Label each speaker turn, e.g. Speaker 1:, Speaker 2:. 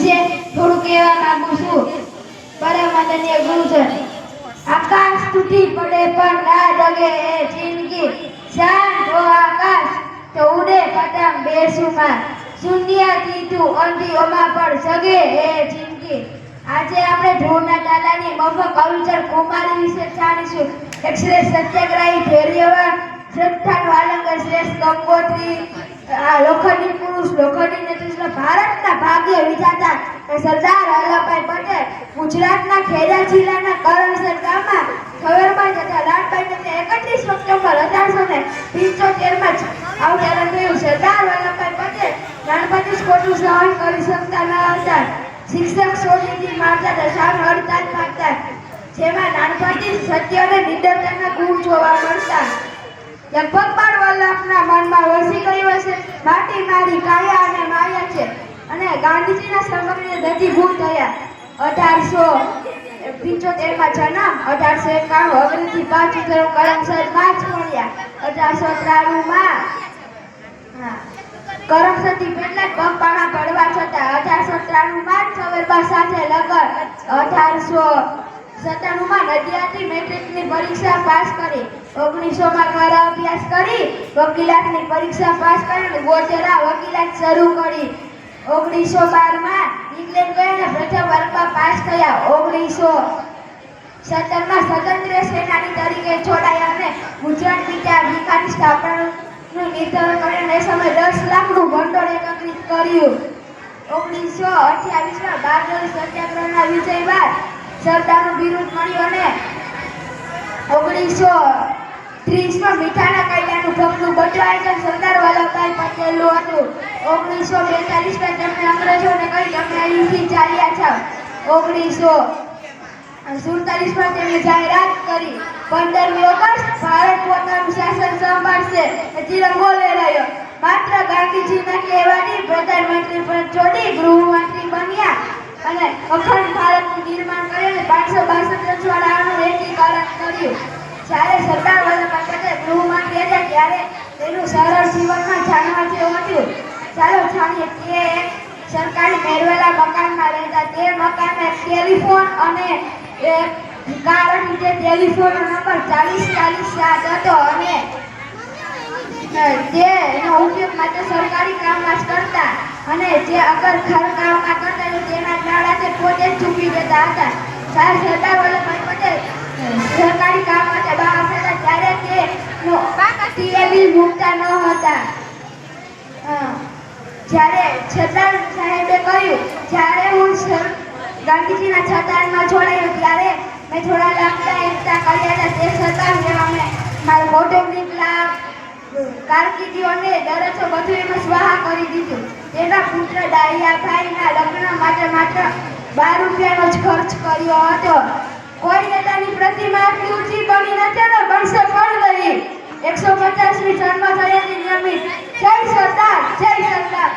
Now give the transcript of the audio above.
Speaker 1: વિશે થોડું કહેવા માંગુ છું. પરમ આદરણીય ગુરુજન, આકાશ તૂટી પડે પણ ના ડગે એ જિંદગી, શાંત હો આકાશ તો ઉડે પતંગ બેસુમાર, શૂન્યથી તું અંધિઓમાં પણ જગે એ જિંદગી. આજે આપણે ધ્રુવના દાદાની મફત કવિચર કુમારી વિશે જાણીશું. એક શ્રેષ્ઠ સત્યાગ્રહી ધૈર્યવાન, શ્રદ્ધાનું આલંકર શ્રેષ્ઠ ગંગોત્રી, લોખંડી પુરુષ, લોખંડી નેતૃત્વ, ભારતના ભાગ્ય વિધાતા સરદાર વલ્લભભાઈ પટેલ ગુજરાતના ખેડા જિલ્લાના કરણસર ગામમાં ખબરમાં તથા લાડભાઈ 31 ઓક્ટોબર 1875 અવતરણ થયું. સરદાર વલ્લભભાઈ પટેલ નાનપણથી ખોટું સહન કરી શકતા ન હતા. શિક્ષક છોડીથી મારતા હતા, સામે હડતાલ પાડતા, જેમાં નાનપણથી સત્ય અને નિડરતાના ગુણ જોવા મળતા. લગભગ પણ વલ્લભના મનમાં વસી ગયું હશે, માટી મારી કાયા અને માયા છે, અને ગાંધીજીના સમગ્ર દધીભૂત થયા. 1875 જન્મ, 1891 અંગ્રેજી 5 કરમસદમાં જ મળ્યા. 1893 કરમસદથી પહેલા પગપાળા પડવા છતાં 1893 સવેરબા સાથે લગન. 1897 નડિયાદથી મેટ્રિકની પરીક્ષા પાસ કરી. 1900 ઘર અભ્યાસ કરી વકીલાતની પરીક્ષા પાસ કરી ગોચરા વકીલાત શરૂ કરી. 1912 ઇંગ્લેન્ડ ગઈને પ્રથમ વર્ગમાં પાસ થયા. 1917 સ્વતંત્ર સેનાની તરીકે જોડાયા અને ગુજરાત ભિખારી સ્થાપનાનું નિર્ધારણ કરીને એ સમયે 10 લાખનું ભંડોળ એકત્રિત કર્યું. 1928 બારડોલી સત્યાગ્રહના વિજય બાદ સરદારનું બિરુદ મળ્યું અને 1930 મીઠાના કાયદાનું પગલું ભજવું આયોજન સરદાર વલ્લભભાઈ પટેલનું હતું. 1942 તેમણે અંગ્રેજોને કહી તમે અહીંથી ચાલ્યા જાઓ. 1947 તેમણે જાહેરાત કરી 15મી ઓગસ્ટ ભારત પોતાનું શાસન સંભાળશે. તિરંગો લહેરાયો. માત્ર ગાંધીજીના કહેવાથી પ્રધાનમંત્રી પદ છોડી ગૃહમંત્રી બન્યા અને અખંડ ભારતનું નિર્માણ કર્યું. 562 રજવાડાઓનું એકીકરણ કર્યું. જ્યારે સરદાર વલ્લભભાઈ પટેલ ગૃહમંત્રી હતા ત્યારે તેનું સરળ જીવનમાં જાણવા જેવું હતું. ચાલો જાણીએ કે સરકારી મેળવેલા મકાનમાં રહેતા. તે મકાનમાં ટેલિફોન અને કારણ કે ટેલિફોનનો નંબર 4047 હતો અને તેનો ઉપયોગ માત્ર સરકારી કામમાં જ કરતા અને જે અગર ઘર કામમાં કરતા તો તેના નાણાં તે પોતે જ ચૂકવી દેતા હતા. જ્યારે સરદાર વલ્લભભાઈ પટેલ સરકારી કામ માટે બહાર હતા ત્યારે તે ટીવી મૂકતા ન હતા. જ્યારે સરદાર સાહેબે કહ્યું જ્યારે હું ગાંધીજીના છતામાં જોડાયો ત્યારે મેં થોડા લાભના એકતા કર્યા હતા. તે છતાં અમે મારા કૌટુંબિક લાભ, કારકિર્દી અને દરજ્જો બધું એમાં સ્વાહા કરી દીધું. તેના પુત્ર ડાહિયાભાઈના લગ્ન માટે માત્ર 12 રૂપિયાનો જ ખર્ચ કર્યો હતો. કોઈ નેતાની પ્રતિમા આટલી ઊંચી બની નથી અને બનશે પણ નહીં. 150મી જન્મ થયાની નિયમિત જય સરદાર, જય સરદાર.